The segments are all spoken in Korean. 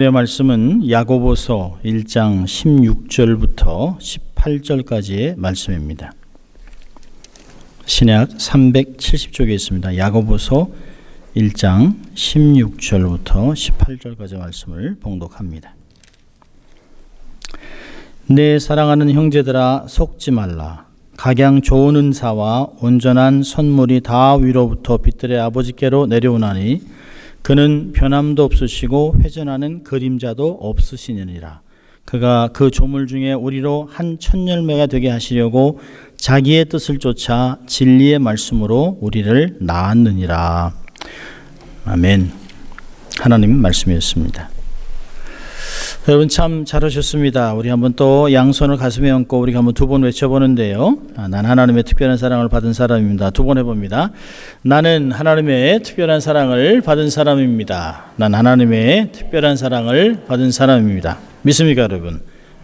오늘의 말씀은 야고보서 1장 16절부터 18절까지의 말씀입니다. 신약 370쪽에 있습니다. 야고보서 1장 16절부터 18절까지 말씀을 봉독합니다. 내 사랑하는 형제들아, 속지 말라. 각양 좋은 은사와 온전한 선물이 다 위로부터 빛들의 아버지께로 내려오나니 그는 변함도 없으시고 회전하는 그림자도 없으시느니라. 그가 그 조물 중에 우리로 한 천열매가 되게 하시려고 자기의 뜻을 쫓아 진리의 말씀으로 우리를 낳았느니라. 아멘. 하나님 말씀이었습니다. 여러분 참 잘하셨습니다. 우리 한번 또 양손을 가슴에 얹고 우리가 한번 두 번 외쳐보는데요. 난 하나님의 특별한 사랑을 받은 사람입니다. 두 번 해봅니다. 나는 하나님의 특별한 사랑을 받은 사람입니다. 난 하나님의 특별한 사랑을 받은 사람입니다. 믿습니까, 여러분?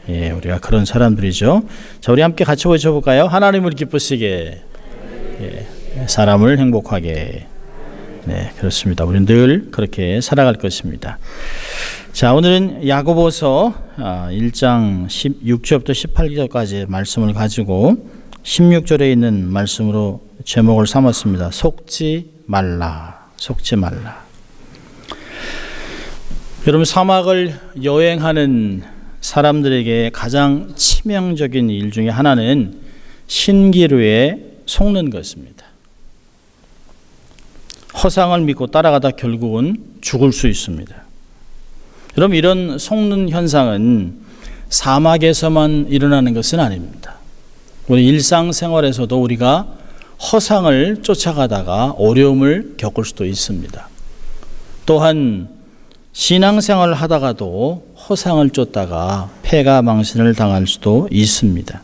예, 우리가 그런 사람들이죠. 자, 우리 함께 같이 외쳐볼까요? 하나님을 기쁘시게, 예, 사람을 행복하게. 네, 그렇습니다. 우리는 늘 그렇게 살아갈 것입니다. 자, 오늘은 야고보서 1장 16절부터 18절까지의 말씀을 가지고 16절에 있는 말씀으로 제목을 삼았습니다. 속지 말라. 속지 말라. 여러분, 사막을 여행하는 사람들에게 가장 치명적인 일 중에 하나는 신기루에 속는 것입니다. 허상을 믿고 따라가다 결국은 죽을 수 있습니다. 여러분, 이런 속는 현상은 사막에서만 일어나는 것은 아닙니다. 우리 일상생활에서도 우리가 허상을 쫓아가다가 어려움을 겪을 수도 있습니다. 또한 신앙생활을 하다가도 허상을 쫓다가 패가 망신을 당할 수도 있습니다.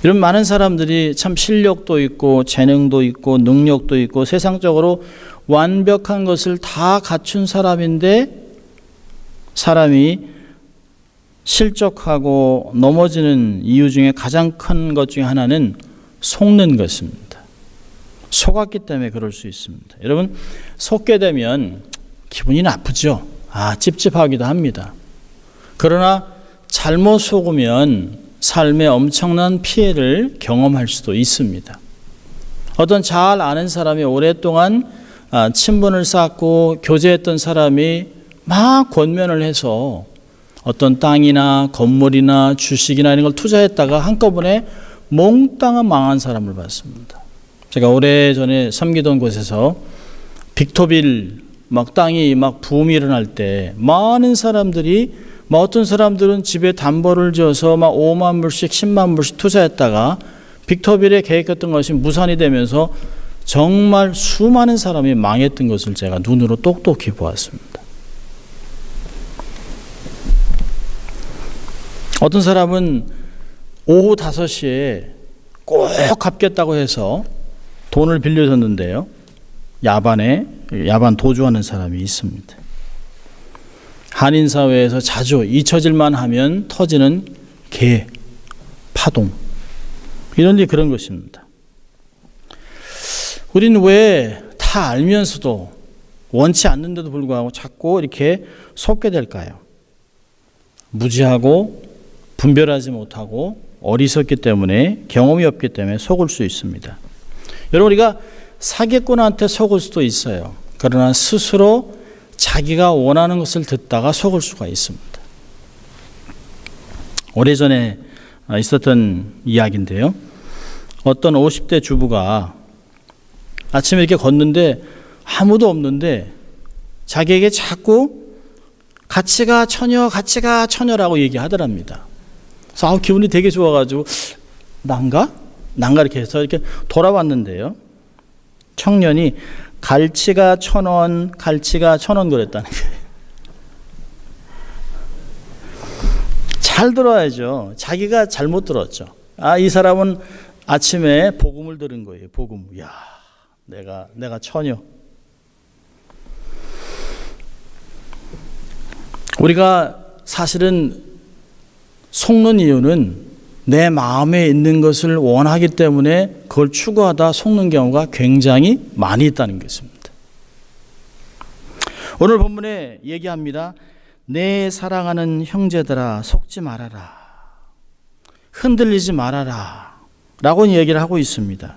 이런 많은 사람들이 참 실력도 있고 재능도 있고 능력도 있고 세상적으로 완벽한 것을 다 갖춘 사람인데 사람이 실족하고 넘어지는 이유 중에 가장 큰 것 중에 하나는 속는 것입니다. 속았기 때문에 그럴 수 있습니다. 여러분, 속게 되면 기분이 나쁘죠. 찝찝하기도 합니다. 그러나 잘못 속으면 삶에 엄청난 피해를 경험할 수도 있습니다. 어떤 잘 아는 사람이 오랫동안 친분을 쌓고 교제했던 사람이 막 권면을 해서 어떤 땅이나 건물이나 주식이나 이런 걸 투자했다가 한꺼번에 몽땅 망한 사람을 봤습니다. 제가 오래전에 섬기던 곳에서 빅토빌 땅이 붐이 일어날 때 많은 사람들이 어떤 사람들은 집에 담보를 지어서 5만 불씩 10만 불씩 투자했다가 빅토빌에 계획했던 것이 무산이 되면서 정말 수많은 사람이 망했던 것을 제가 눈으로 똑똑히 보았습니다. 어떤 사람은 오후 5시에 꼭 갚겠다고 해서 돈을 빌려줬는데요. 야반 도주하는 사람이 있습니다. 한인사회에서 자주 잊혀질만 하면 터지는 개, 파동, 이런 게 그런 것입니다. 우리는 왜 다 알면서도 원치 않는데도 불구하고 자꾸 이렇게 속게 될까요? 무지하고 분별하지 못하고 어리석기 때문에, 경험이 없기 때문에 속을 수 있습니다. 여러분, 우리가 사기꾼한테 속을 수도 있어요. 그러나 스스로 자기가 원하는 것을 듣다가 속을 수가 있습니다. 오래전에 있었던 이야기인데요. 어떤 50대 주부가 아침에 이렇게 걷는데 아무도 없는데 자기에게 자꾸 같이 가 처녀라고 얘기하더랍니다. 그래서 기분이 되게 좋아가지고 난가 이렇게 해서 이렇게 돌아봤는데요. 청년이 갈치가 1,000원 그랬다는 거예요. 잘 들어야죠. 자기가 잘못 들었죠. 이 사람은 아침에 복음을 들은 거예요. 복음. 야, 내가 처녀. 우리가 사실은 속는 이유는 내 마음에 있는 것을 원하기 때문에 그걸 추구하다 속는 경우가 굉장히 많이 있다는 것입니다. 오늘 본문에 얘기합니다. 내 사랑하는 형제들아 속지 말아라. 흔들리지 말아라. 라고 얘기를 하고 있습니다.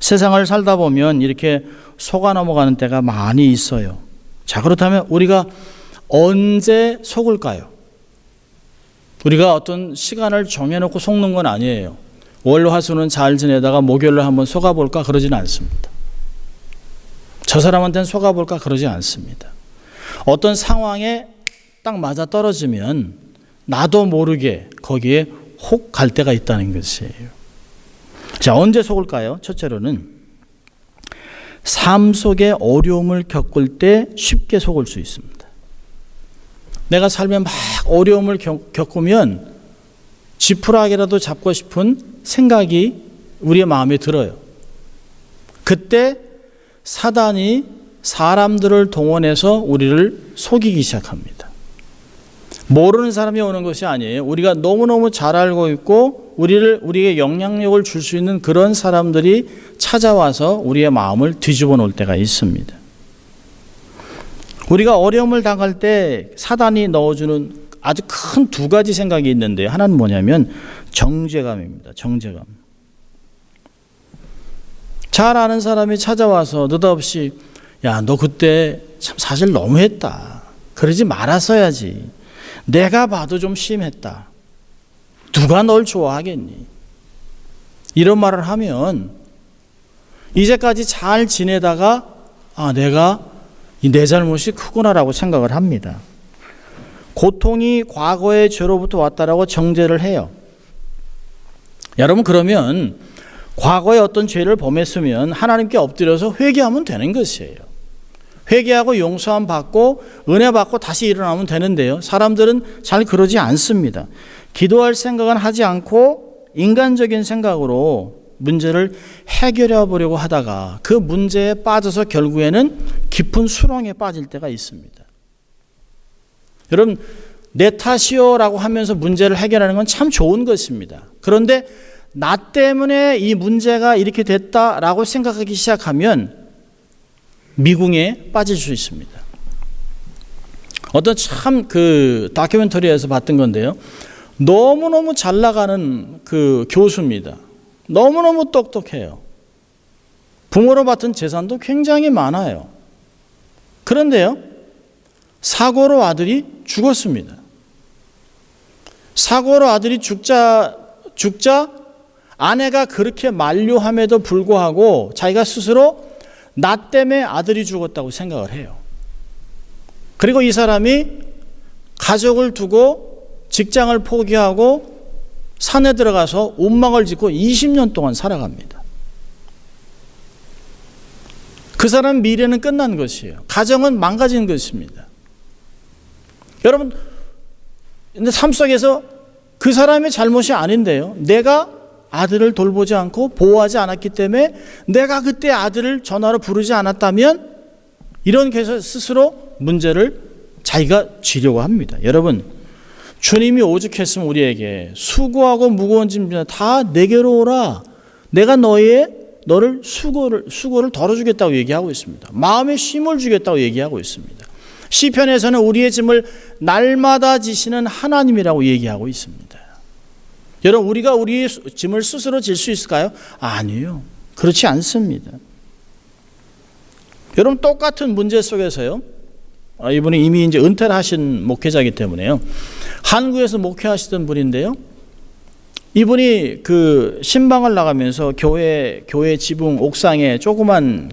세상을 살다 보면 이렇게 속아 넘어가는 때가 많이 있어요. 자, 그렇다면 우리가 언제 속을까요? 우리가 어떤 시간을 정해놓고 속는 건 아니에요. 월, 화, 수는 잘 지내다가 목요일로 한번 속아볼까 그러지는 않습니다. 저 사람한테는 속아볼까 그러지 않습니다. 어떤 상황에 딱 맞아 떨어지면 나도 모르게 거기에 혹 갈 때가 있다는 것이에요. 자, 언제 속을까요? 첫째로는 삶 속에 어려움을 겪을 때 쉽게 속을 수 있습니다. 내가 삶에 막 어려움을 겪으면 지푸라기라도 잡고 싶은 생각이 우리의 마음에 들어요. 그때 사단이 사람들을 동원해서 우리를 속이기 시작합니다. 모르는 사람이 오는 것이 아니에요. 우리가 너무너무 잘 알고 있고 우리에게 영향력을 줄 수 있는 그런 사람들이 찾아와서 우리의 마음을 뒤집어 놓을 때가 있습니다. 우리가 어려움을 당할 때 사단이 넣어주는 아주 큰 두 가지 생각이 있는데요. 하나는 뭐냐면 정죄감입니다. 정죄감. 잘 아는 사람이 찾아와서 느닷없이 야, 너 그때 참 사실 너무했다. 그러지 말았어야지. 내가 봐도 좀 심했다. 누가 널 좋아하겠니? 이런 말을 하면 이제까지 잘 지내다가 내가 내 잘못이 크구나라고 생각을 합니다. 고통이 과거의 죄로부터 왔다라고 정죄를 해요. 여러분, 그러면 과거에 어떤 죄를 범했으면 하나님께 엎드려서 회개하면 되는 것이에요. 회개하고 용서함 받고 은혜 받고 다시 일어나면 되는데요. 사람들은 잘 그러지 않습니다. 기도할 생각은 하지 않고 인간적인 생각으로 문제를 해결해 보려고 하다가 그 문제에 빠져서 결국에는 깊은 수렁에 빠질 때가 있습니다. 여러분, 내 탓이요라고 하면서 문제를 해결하는 건 참 좋은 것입니다. 그런데 나 때문에 이 문제가 이렇게 됐다라고 생각하기 시작하면 미궁에 빠질 수 있습니다. 어떤 참 다큐멘터리에서 봤던 건데요. 너무너무 잘 나가는 교수입니다. 너무너무 똑똑해요. 부모로 받은 재산도 굉장히 많아요. 그런데요, 사고로 아들이 죽었습니다. 사고로 아들이 죽자 아내가 그렇게 만류함에도 불구하고 자기가 스스로 나 때문에 아들이 죽었다고 생각을 해요. 그리고 이 사람이 가족을 두고 직장을 포기하고 산에 들어가서 운막을 짓고 20년 동안 살아갑니다. 그 사람 미래는 끝난 것이에요. 가정은 망가진 것입니다. 여러분, 근데 삶 속에서 그 사람의 잘못이 아닌데요. 내가 아들을 돌보지 않고 보호하지 않았기 때문에 내가 그때 아들을 전화로 부르지 않았다면 이런 계속 스스로 문제를 자기가 지려고 합니다. 여러분, 주님이 오죽했으면 우리에게 수고하고 무거운 짐 다 내게로 오라. 내가 너를 수고를 덜어주겠다고 얘기하고 있습니다. 마음에 쉼을 주겠다고 얘기하고 있습니다. 시편에서는 우리의 짐을 날마다 지시는 하나님이라고 얘기하고 있습니다. 여러분, 우리가 우리의 짐을 스스로 질 수 있을까요? 아니요. 그렇지 않습니다. 여러분, 똑같은 문제 속에서요. 이분이 이미 이제 은퇴를 하신 목회자이기 때문에요. 한국에서 목회하시던 분인데요. 이분이 신방을 나가면서 교회 지붕 옥상에 조그만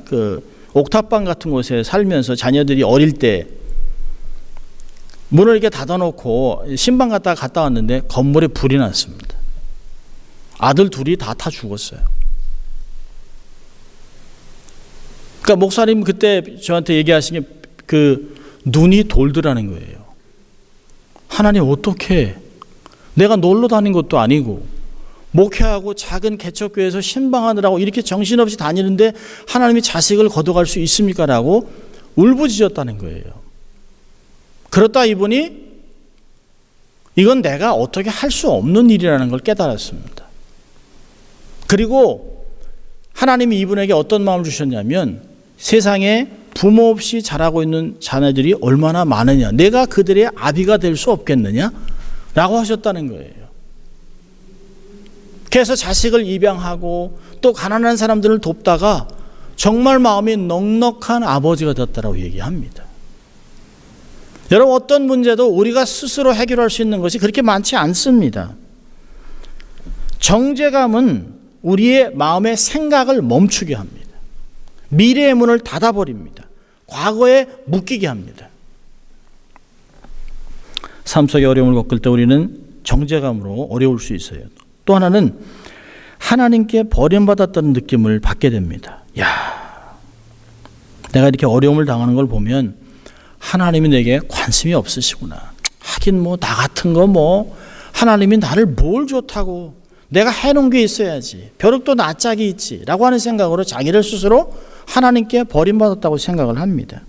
옥탑방 같은 곳에 살면서 자녀들이 어릴 때 문을 이렇게 닫아놓고 신방 갔다 왔는데 건물에 불이 났습니다. 아들 둘이 다 죽었어요. 그러니까 목사님 그때 저한테 얘기하신 게 눈이 돌더라는 거예요. 하나님, 어떻게 내가 놀러 다닌 것도 아니고 목회하고 작은 개척교회에서 신방하느라고 이렇게 정신없이 다니는데 하나님이 자식을 거둬갈 수 있습니까? 라고 울부짖었다는 거예요. 그렇다 이분이 이건 내가 어떻게 할 수 없는 일이라는 걸 깨달았습니다. 그리고 하나님이 이분에게 어떤 마음을 주셨냐면 세상에 부모 없이 자라고 있는 자녀들이 얼마나 많으냐. 내가 그들의 아비가 될 수 없겠느냐? 라고 하셨다는 거예요. 그래서 자식을 입양하고 또 가난한 사람들을 돕다가 정말 마음이 넉넉한 아버지가 됐다라고 얘기합니다. 여러분, 어떤 문제도 우리가 스스로 해결할 수 있는 것이 그렇게 많지 않습니다. 정죄감은 우리의 마음의 생각을 멈추게 합니다. 미래의 문을 닫아버립니다. 과거에 묶이게 합니다. 삶 속에 어려움을 겪을 때 우리는 정죄감으로 어려울 수 있어요. 또 하나는 하나님께 버림받았다는 느낌을 받게 됩니다. 야, 내가 이렇게 어려움을 당하는 걸 보면 하나님이 내게 관심이 없으시구나. 하긴 뭐 나 같은 거 뭐 하나님이 나를 뭘 좋다고, 내가 해놓은 게 있어야지, 벼룩도 낯짝이 있지 라고 하는 생각으로 자기를 스스로 하나님께 버림받았다고 생각을 합니다.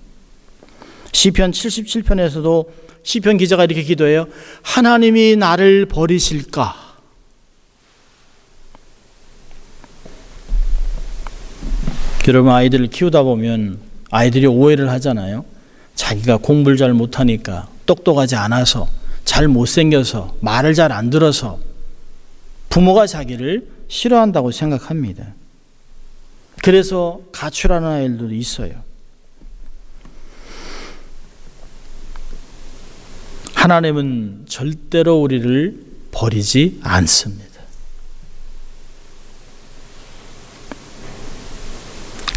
시편 77편에서도 시편 기자가 이렇게 기도해요. 하나님이 나를 버리실까? 여러분, 아이들을 키우다 보면 아이들이 오해를 하잖아요. 자기가 공부를 잘 못하니까, 똑똑하지 않아서, 잘 못생겨서, 말을 잘 안 들어서 부모가 자기를 싫어한다고 생각합니다. 그래서 가출하는 아이들도 있어요. 하나님은 절대로 우리를 버리지 않습니다.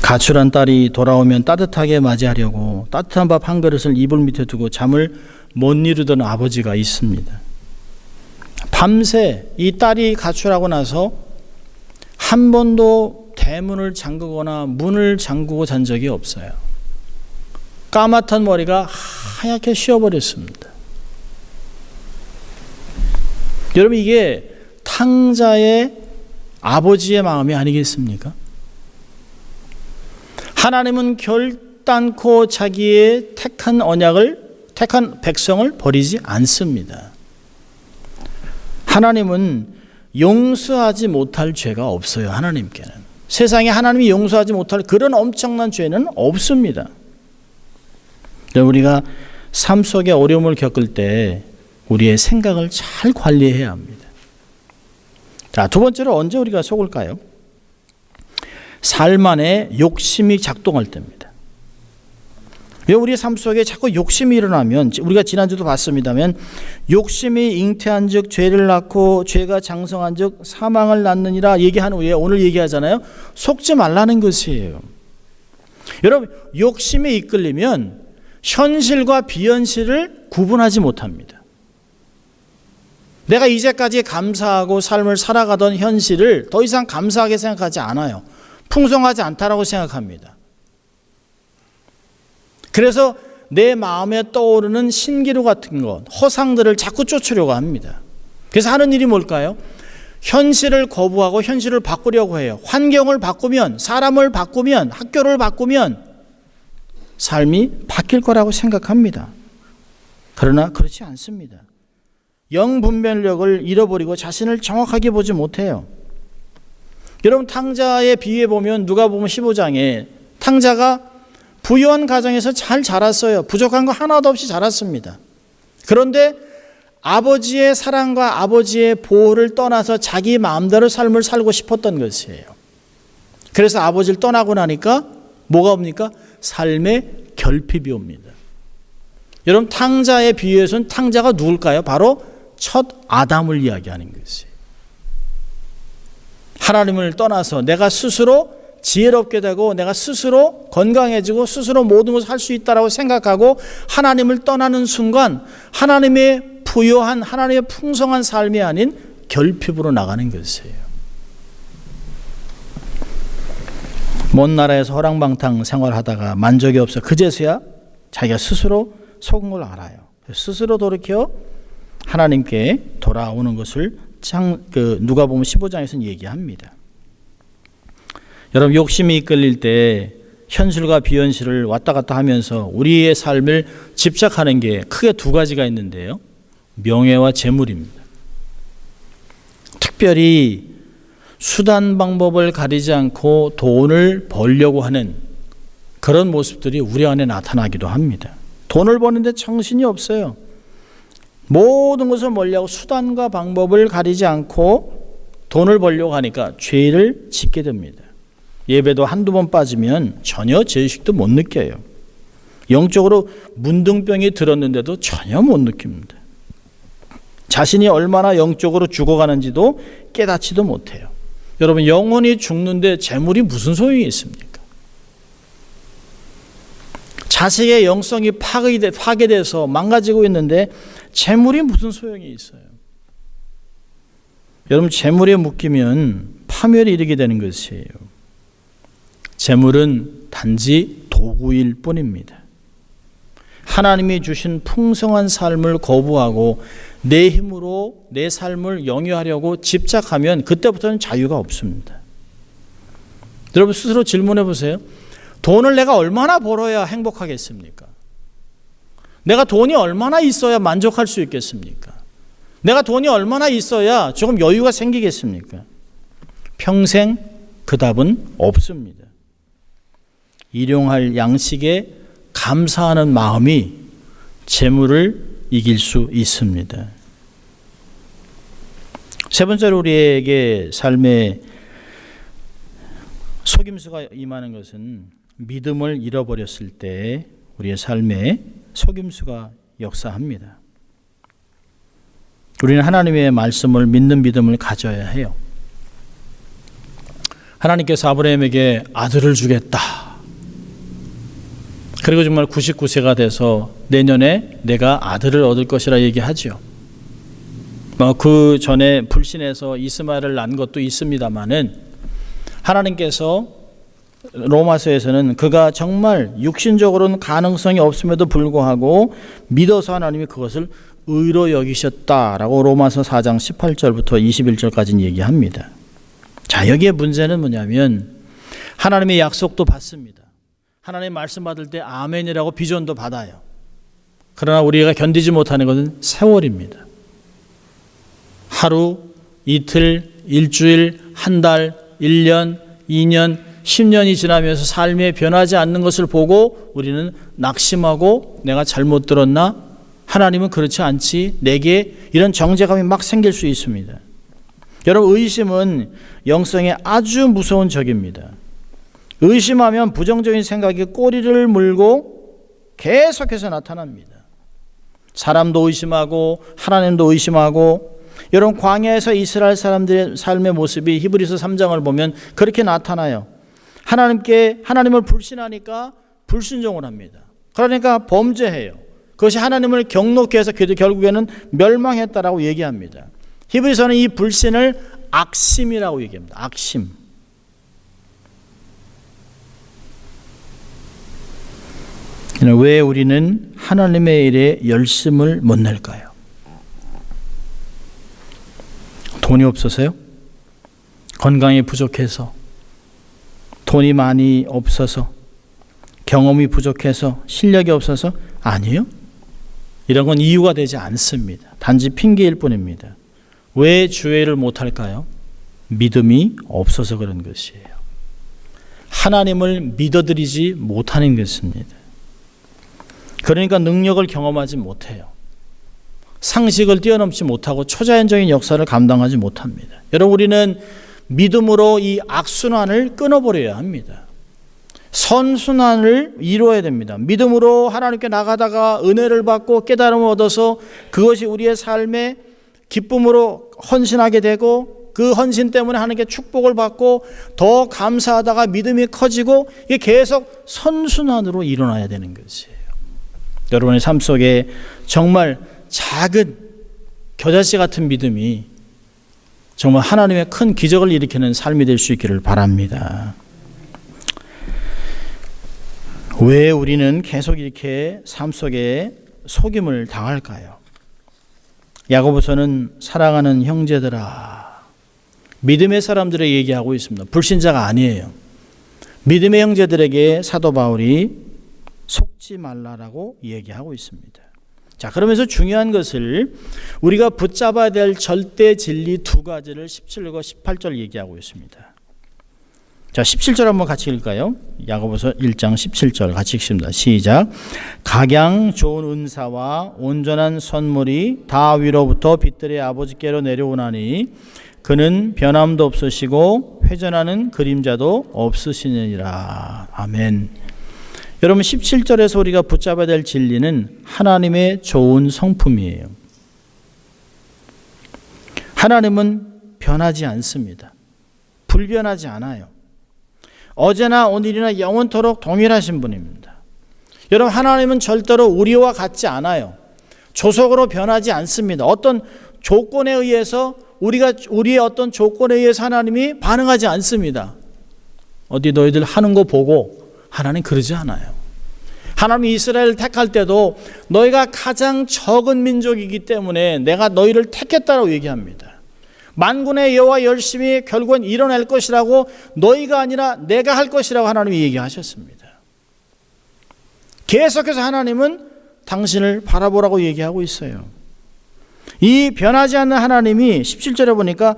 가출한 딸이 돌아오면 따뜻하게 맞이하려고 따뜻한 밥 한 그릇을 이불 밑에 두고 잠을 못 이루던 아버지가 있습니다. 밤새 이 딸이 가출하고 나서 한 번도 대문을 잠그거나 문을 잠그고 잔 적이 없어요. 까맣던 머리가 하얗게 쉬어버렸습니다. 여러분, 이게 탕자의 아버지의 마음이 아니겠습니까? 하나님은 결단코 자기의 택한 백성을 버리지 않습니다. 하나님은 용서하지 못할 죄가 없어요. 하나님께는. 세상에 하나님이 용서하지 못할 그런 엄청난 죄는 없습니다. 우리가 삶 속에 어려움을 겪을 때 우리의 생각을 잘 관리해야 합니다. 자, 두 번째로 언제 우리가 속을까요? 삶 안에 욕심이 작동할 때입니다. 왜 우리의 삶 속에 자꾸 욕심이 일어나면, 우리가 지난주도 봤습니다만, 욕심이 잉태한 즉 죄를 낳고 죄가 장성한 즉 사망을 낳느니라 얘기한 후에 오늘 얘기하잖아요. 속지 말라는 것이에요. 여러분, 욕심에 이끌리면 현실과 비현실을 구분하지 못합니다. 내가 이제까지 감사하고 삶을 살아가던 현실을 더 이상 감사하게 생각하지 않아요. 풍성하지 않다라고 생각합니다. 그래서 내 마음에 떠오르는 신기루 같은 것, 허상들을 자꾸 쫓으려고 합니다. 그래서 하는 일이 뭘까요? 현실을 거부하고 현실을 바꾸려고 해요. 환경을 바꾸면, 사람을 바꾸면, 학교를 바꾸면 삶이 바뀔 거라고 생각합니다. 그러나 그렇지 않습니다. 영분별력을 잃어버리고 자신을 정확하게 보지 못해요. 여러분, 탕자의 비유에 보면 누가복음 15장에 탕자가 부유한 가정에서 잘 자랐어요. 부족한 거 하나도 없이 자랐습니다. 그런데 아버지의 사랑과 아버지의 보호를 떠나서 자기 마음대로 삶을 살고 싶었던 것이에요. 그래서 아버지를 떠나고 나니까 뭐가 옵니까? 삶의 결핍이 옵니다. 여러분, 탕자의 비유에서는 탕자가 누굴까요? 바로 첫 아담을 이야기하는 것이에요. 하나님을 떠나서 내가 스스로 지혜롭게 되고 내가 스스로 건강해지고 스스로 모든 것을 할 수 있다고 생각하고 하나님을 떠나는 순간 하나님의 부요한, 하나님의 풍성한 삶이 아닌 결핍으로 나가는 것이에요. 먼 나라에서 허랑방탕 생활하다가 만족이 없어 그제서야 자기가 스스로 속은 걸 알아요. 스스로 돌이켜 하나님께 돌아오는 것을 누가복음 15장에서는 얘기합니다. 여러분, 욕심이 이끌릴 때 현실과 비현실을 왔다 갔다 하면서 우리의 삶을 집착하는 게 크게 두 가지가 있는데요. 명예와 재물입니다. 특별히 수단 방법을 가리지 않고 돈을 벌려고 하는 그런 모습들이 우리 안에 나타나기도 합니다. 돈을 버는데 정신이 없어요. 모든 것을 멀리하고 수단과 방법을 가리지 않고 돈을 벌려고 하니까 죄를 짓게 됩니다. 예배도 한두 번 빠지면 전혀 죄의식도 못 느껴요. 영적으로 문둥병이 들었는데도 전혀 못 느낍니다. 자신이 얼마나 영적으로 죽어가는지도 깨닫지도 못해요. 여러분, 영혼이 죽는데 재물이 무슨 소용이 있습니까? 자식의 영성이 파괴돼서 망가지고 있는데 재물이 무슨 소용이 있어요? 여러분, 재물에 묶이면 파멸에 이르게 되는 것이에요. 재물은 단지 도구일 뿐입니다. 하나님이 주신 풍성한 삶을 거부하고 내 힘으로 내 삶을 영위하려고 집착하면 그때부터는 자유가 없습니다. 여러분, 스스로 질문해 보세요. 돈을 내가 얼마나 벌어야 행복하겠습니까? 내가 돈이 얼마나 있어야 만족할 수 있겠습니까? 내가 돈이 얼마나 있어야 조금 여유가 생기겠습니까? 평생 그 답은 없습니다. 일용할 양식에 감사하는 마음이 재물을 이길 수 있습니다. 세 번째로 우리에게 삶에 속임수가 임하는 것은 믿음을 잃어버렸을 때 우리의 삶에 속임수가 역사합니다. 우리는 하나님의 말씀을 믿는 믿음을 가져야 해요. 하나님께서 아브라함에게 아들을 주겠다. 그리고 정말 99세가 돼서 내년에 내가 아들을 얻을 것이라 얘기하죠. 그 전에 불신해서 이스마엘을 낳은 것도 있습니다마는 하나님께서 로마서에서는 그가 정말 육신적으로는 가능성이 없음에도 불구하고 믿어서 하나님이 그것을 의로 여기셨다라고 로마서 4장 18절부터 21절까지 얘기합니다. 자, 여기에 문제는 뭐냐면 하나님의 약속도 받습니다. 하나님의 말씀 받을 때 아멘이라고 비전도 받아요. 그러나 우리가 견디지 못하는 것은 세월입니다. 하루, 이틀, 일주일, 한 달, 1년, 2년, 10년이 지나면서 삶에 변하지 않는 것을 보고 우리는 낙심하고 내가 잘못 들었나? 하나님은 그렇지 않지. 내게 이런 정죄감이 막 생길 수 있습니다. 여러분, 의심은 영성에 아주 무서운 적입니다. 의심하면 부정적인 생각이 꼬리를 물고 계속해서 나타납니다. 사람도 의심하고 하나님도 의심하고. 여러분, 광야에서 이스라엘 사람들의 삶의 모습이 히브리서 3장을 보면 그렇게 나타나요. 하나님을 불신하니까 불순종을 합니다. 그러니까 범죄해요. 그것이 하나님을 경노케 해서 결국에는 멸망했다라고 얘기합니다. 히브리서는 이 불신을 악심이라고 얘기합니다. 악심. 왜 우리는 하나님의 일에 열심을 못 낼까요? 돈이 없어서요? 건강이 부족해서? 돈이 많이 없어서? 경험이 부족해서? 실력이 없어서? 아니요. 이런 건 이유가 되지 않습니다. 단지 핑계일 뿐입니다. 왜 주의를 못할까요? 믿음이 없어서 그런 것이에요. 하나님을 믿어드리지 못하는 것입니다. 그러니까 능력을 경험하지 못해요. 상식을 뛰어넘지 못하고 초자연적인 역사를 감당하지 못합니다. 여러분, 우리는 믿음으로 이 악순환을 끊어버려야 합니다. 선순환을 이루어야 됩니다. 믿음으로 하나님께 나가다가 은혜를 받고 깨달음을 얻어서 그것이 우리의 삶의 기쁨으로 헌신하게 되고 그 헌신 때문에 하나님께 축복을 받고 더 감사하다가 믿음이 커지고 이게 계속 선순환으로 일어나야 되는 것이에요. 여러분의 삶 속에 정말 작은 겨자씨 같은 믿음이 정말 하나님의 큰 기적을 일으키는 삶이 될 수 있기를 바랍니다. 왜 우리는 계속 이렇게 삶 속에 속임을 당할까요? 야고보서는 사랑하는 형제들아, 믿음의 사람들을 얘기하고 있습니다. 불신자가 아니에요. 믿음의 형제들에게 사도 바울이 속지 말라라고 얘기하고 있습니다. 자, 그러면서 중요한 것을 우리가 붙잡아야 될 절대 진리 두 가지를 17과 18절 얘기하고 있습니다. 자, 17절 한번 같이 읽을까요? 야고보서 1장 17절 같이 읽습니다. 시작. 각양 좋은 은사와 온전한 선물이 다 위로부터 빛들의 아버지께로 내려오나니 그는 변함도 없으시고 회전하는 그림자도 없으시느니라. 아멘. 여러분, 17절에서 우리가 붙잡아야 될 진리는 하나님의 좋은 성품이에요. 하나님은 변하지 않습니다. 불변하지 않아요. 어제나 오늘이나 영원토록 동일하신 분입니다. 여러분, 하나님은 절대로 우리와 같지 않아요. 조속으로 변하지 않습니다. 어떤 조건에 의해서 우리의 어떤 조건에 의해서 하나님이 반응하지 않습니다. 어디 너희들 하는 거 보고 하나님 그러지 않아요. 하나님이 이스라엘을 택할 때도 너희가 가장 적은 민족이기 때문에 내가 너희를 택했다라고 얘기합니다. 만군의 여호와 열심히 결국은 이뤄낼 것이라고, 너희가 아니라 내가 할 것이라고 하나님이 얘기하셨습니다. 계속해서 하나님은 당신을 바라보라고 얘기하고 있어요. 이 변하지 않는 하나님이 17절에 보니까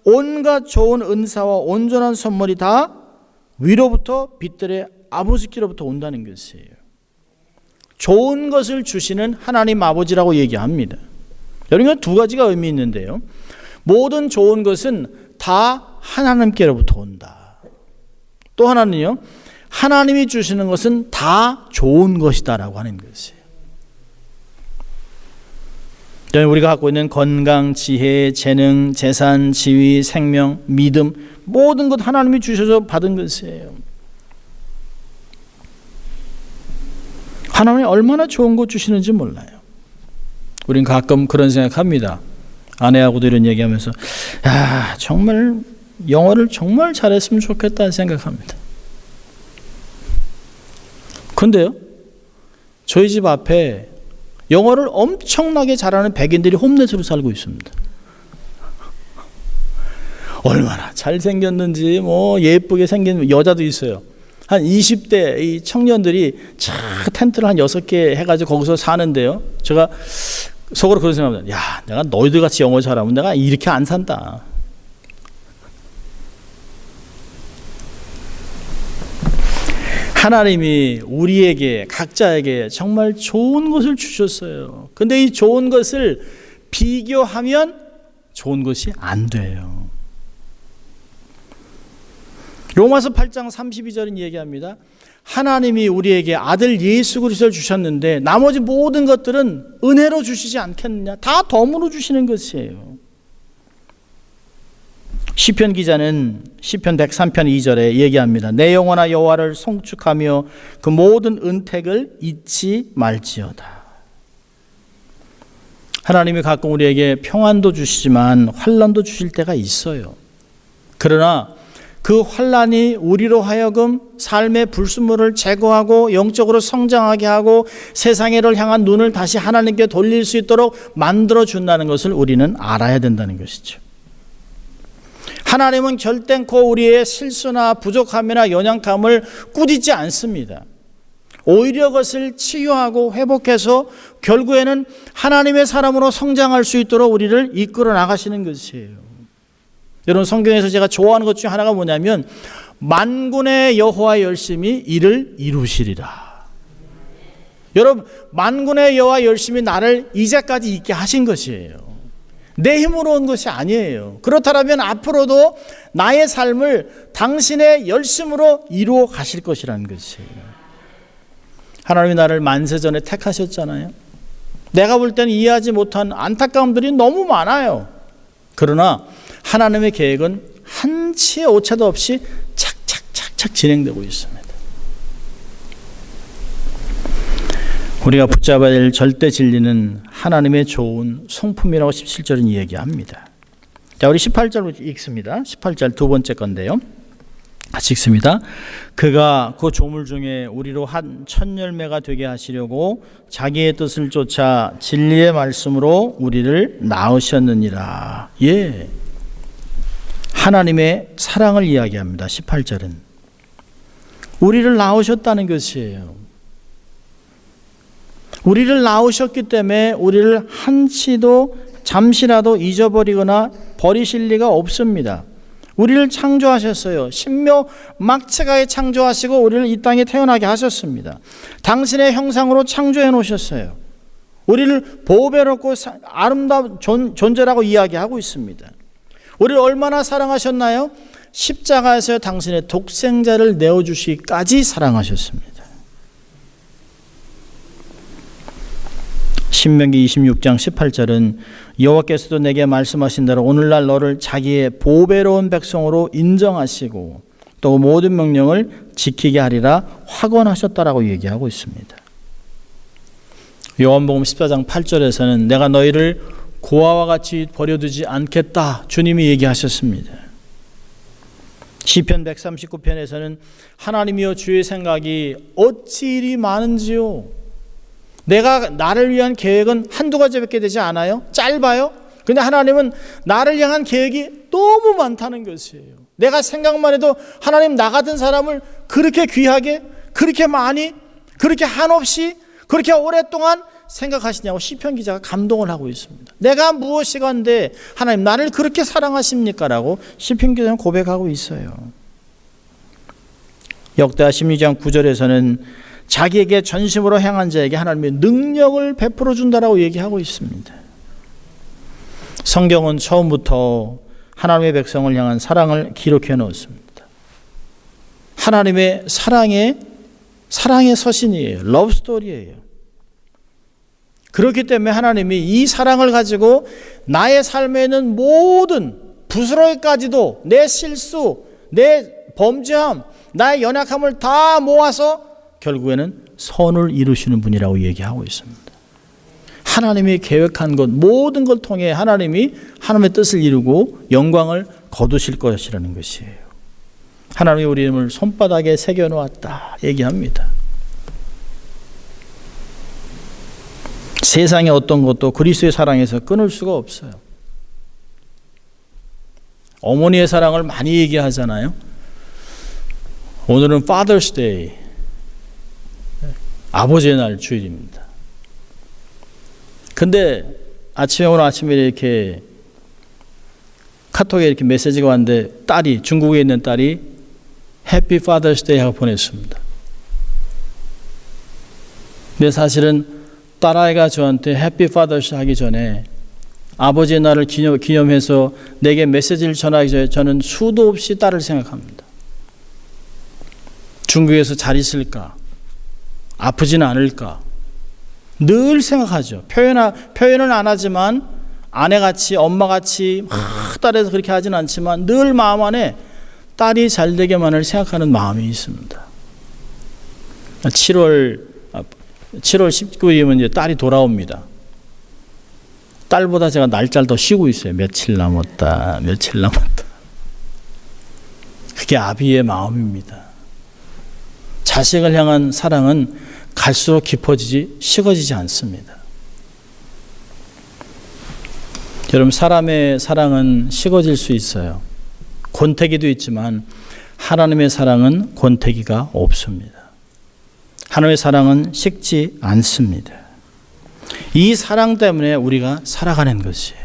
온갖 좋은 은사와 온전한 선물이 다 위로부터 빛들의 아버지께로부터 온다는 것이에요. 좋은 것을 주시는 하나님 아버지라고 얘기합니다. 여러분, 두 가지가 의미 있는데요. 모든 좋은 것은 다 하나님께로부터 온다. 또 하나는요, 하나님이 주시는 것은 다 좋은 것이다라고 하는 것이에요. 우리가 갖고 있는 건강, 지혜, 재능, 재산, 지위, 생명, 믿음, 모든 것 하나님이 주셔서 받은 것이에요. 하나님이 얼마나 좋은 것 주시는지 몰라요. 우린 가끔 그런 생각합니다. 아내하고도 이런 얘기하면서, 야, 정말 영어를 정말 잘했으면 좋겠다는 생각합니다. 근데요, 저희 집 앞에 영어를 엄청나게 잘하는 백인들이 홈레스로 살고 있습니다. 얼마나 잘생겼는지, 예쁘게 생긴 여자도 있어요. 한 20대 이 청년들이 텐트를 한 6개 해가지고 거기서 사는데요. 제가 속으로 그런 생각합니다. 야, 내가 너희들 같이 영어 잘하면 내가 이렇게 안 산다. 하나님이 우리에게, 각자에게 정말 좋은 것을 주셨어요. 근데 이 좋은 것을 비교하면 좋은 것이 안 돼요. 로마서 8장 32절은 얘기합니다. 하나님이 우리에게 아들 예수 그리스도를 주셨는데 나머지 모든 것들은 은혜로 주시지 않겠느냐? 다 덤으로 주시는 것이에요. 시편 기자는 시편 103편 2절에 얘기합니다. 내 영혼아 여호와를 송축하며 그 모든 은택을 잊지 말지어다. 하나님이 가끔 우리에게 평안도 주시지만 환난도 주실 때가 있어요. 그러나 그 환난이 우리로 하여금 삶의 불순물을 제거하고 영적으로 성장하게 하고 세상을 향한 눈을 다시 하나님께 돌릴 수 있도록 만들어준다는 것을 우리는 알아야 된다는 것이죠. 하나님은 결단코 우리의 실수나 부족함이나 연약함을 꾸짖지 않습니다. 오히려 그것을 치유하고 회복해서 결국에는 하나님의 사람으로 성장할 수 있도록 우리를 이끌어 나가시는 것이에요. 여러분, 성경에서 제가 좋아하는 것 중에 하나가 뭐냐면 만군의 여호와 열심히 이를 이루시리라. 여러분, 만군의 여호와 열심히 나를 이제까지 있게 하신 것이에요. 내 힘으로 온 것이 아니에요. 그렇다면 앞으로도 나의 삶을 당신의 열심으로 이루어 가실 것이라는 것이에요. 하나님이 나를 만세전에 택하셨잖아요. 내가 볼 때는 이해하지 못한 안타까움들이 너무 많아요. 그러나 하나님의 계획은 한치의 오차도 없이 착착착착 진행되고 있습니다. 우리가 붙잡아야 될 절대 진리는 하나님의 좋은 성품이라고 17절은 이야기합니다. 자, 우리 18절 읽습니다. 18절 두 번째 건데요. 같이 읽습니다. 그가 그 조물 중에 우리로 한 첫 열매가 되게 하시려고 자기의 뜻을 쫓아 진리의 말씀으로 우리를 낳으셨느니라. 예, 하나님의 사랑을 이야기합니다. 18절은 우리를 낳으셨다는 것이에요. 우리를 낳으셨기 때문에 우리를 한치도 잠시라도 잊어버리거나 버리실 리가 없습니다. 우리를 창조하셨어요. 신묘막측하게 창조하시고 우리를 이 땅에 태어나게 하셨습니다. 당신의 형상으로 창조해 놓으셨어요. 우리를 보배롭고 아름다운 존재라고 이야기하고 있습니다. 우리를 얼마나 사랑하셨나요? 십자가에서 당신의 독생자를 내어주시기까지 사랑하셨습니다. 신명기 26장 18절은 여호와께서도 내게 말씀하신 대로 오늘날 너를 자기의 보배로운 백성으로 인정하시고 또 모든 명령을 지키게 하리라 확언하셨다라고 얘기하고 있습니다. 요한복음 14장 8절에서는 내가 너희를 고아와 같이 버려두지 않겠다 주님이 얘기하셨습니다. 시편 139편에서는 하나님이여 주의 생각이 어찌 이리 많은지요. 내가 나를 위한 계획은 한두 가지밖에 되지 않아요? 짧아요? 근데 하나님은 나를 향한 계획이 너무 많다는 것이에요. 내가 생각만 해도 하나님 나 같은 사람을 그렇게 귀하게, 그렇게 많이, 그렇게 한없이, 그렇게 오랫동안 생각하시냐고 시편 기자가 감동을 하고 있습니다. 내가 무엇이건데 하나님 나를 그렇게 사랑하십니까? 라고 시편 기자는 고백하고 있어요. 역대하 16장 9절에서는 자기에게 전심으로 행한 자에게 하나님의 능력을 베풀어 준다라고 얘기하고 있습니다. 성경은 처음부터 하나님의 백성을 향한 사랑을 기록해 놓습니다. 하나님의 사랑의 서신이에요. 러브스토리예요. 그렇기 때문에 하나님이 이 사랑을 가지고 나의 삶에 있는 모든 부스러기까지도 내 실수, 내 범죄함, 나의 연약함을 다 모아서 결국에는 선을 이루시는 분이라고 얘기하고 있습니다. 하나님이 계획한 것 모든 걸 통해 하나님이 하나님의 뜻을 이루고 영광을 거두실 것이라는 것이에요. 하나님이 우리 이름을 손바닥에 새겨놓았다 얘기합니다. 세상의 어떤 것도 그리스도의 사랑에서 끊을 수가 없어요. 어머니의 사랑을 많이 얘기하잖아요. 오늘은 Father's Day, 아버지의 날 주일입니다. 근데 오늘 아침에 이렇게 카톡에 이렇게 메시지가 왔는데 중국에 있는 딸이 Happy Father's Day 하고 보냈습니다. 근데 사실은 딸아이가 저한테 해피 파더스 하기 전에 아버지의 날을 기념해서 내게 메시지를 전하기 전에 저는 수도 없이 딸을 생각합니다. 중국에서 잘 있을까? 아프지는 않을까? 늘 생각하죠. 표현은 안 하지만 아내같이 엄마같이 막 딸에서 그렇게 하진 않지만 늘 마음 안에 딸이 잘 되게만을 생각하는 마음이 있습니다. 7월 19일이면 이제 딸이 돌아옵니다. 딸보다 제가 날짜를 더 쉬고 있어요. 며칠 남았다. 그게 아비의 마음입니다. 자식을 향한 사랑은 갈수록 깊어지지 식어지지 않습니다. 여러분, 사람의 사랑은 식어질 수 있어요. 권태기도 있지만 하나님의 사랑은 권태기가 없습니다. 하나님의 사랑은 식지 않습니다. 이 사랑 때문에 우리가 살아가는 것이에요.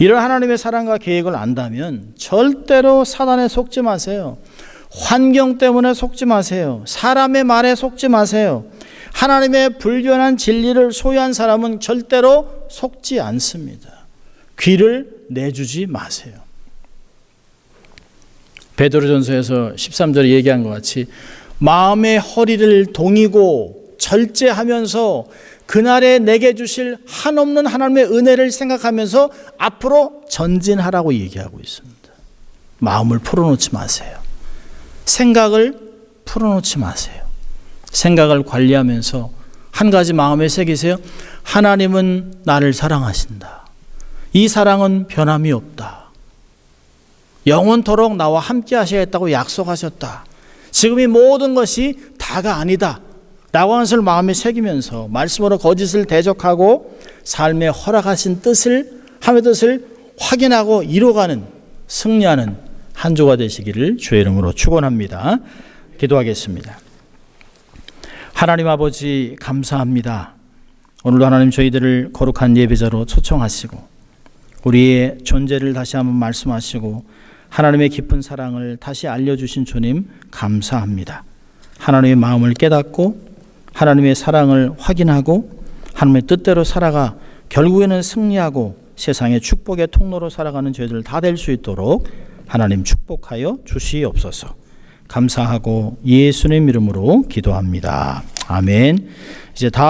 이런 하나님의 사랑과 계획을 안다면 절대로 사단에 속지 마세요. 환경 때문에 속지 마세요. 사람의 말에 속지 마세요. 하나님의 불변한 진리를 소유한 사람은 절대로 속지 않습니다. 귀를 내주지 마세요. 베드로전서에서 13절에 얘기한 것 같이 마음의 허리를 동이고 절제하면서 그날에 내게 주실 한없는 하나님의 은혜를 생각하면서 앞으로 전진하라고 얘기하고 있습니다. 마음을 풀어놓지 마세요. 생각을 풀어놓지 마세요. 생각을 관리하면서 한 가지 마음에 새기세요. 하나님은 나를 사랑하신다. 이 사랑은 변함이 없다. 영원토록 나와 함께 하셔야겠다고 약속하셨다. 지금 이 모든 것이 다가 아니다 라고 하는 것을 마음에 새기면서 말씀으로 거짓을 대적하고 삶에 허락하신 하나님의 뜻을 확인하고 이뤄가는 승리하는 한 주가 되시기를 주의 이름으로 축원합니다. 기도하겠습니다. 하나님 아버지 감사합니다. 오늘도 하나님 저희들을 거룩한 예배자로 초청하시고 우리의 존재를 다시 한번 말씀하시고 하나님의 깊은 사랑을 다시 알려주신 주님 감사합니다. 하나님의 마음을 깨닫고 하나님의 사랑을 확인하고 하나님의 뜻대로 살아가 결국에는 승리하고 세상의 축복의 통로로 살아가는 저희들 다 될 수 있도록 하나님 축복하여 주시옵소서. 감사하고 예수님 이름으로 기도합니다. 아멘. 이제 다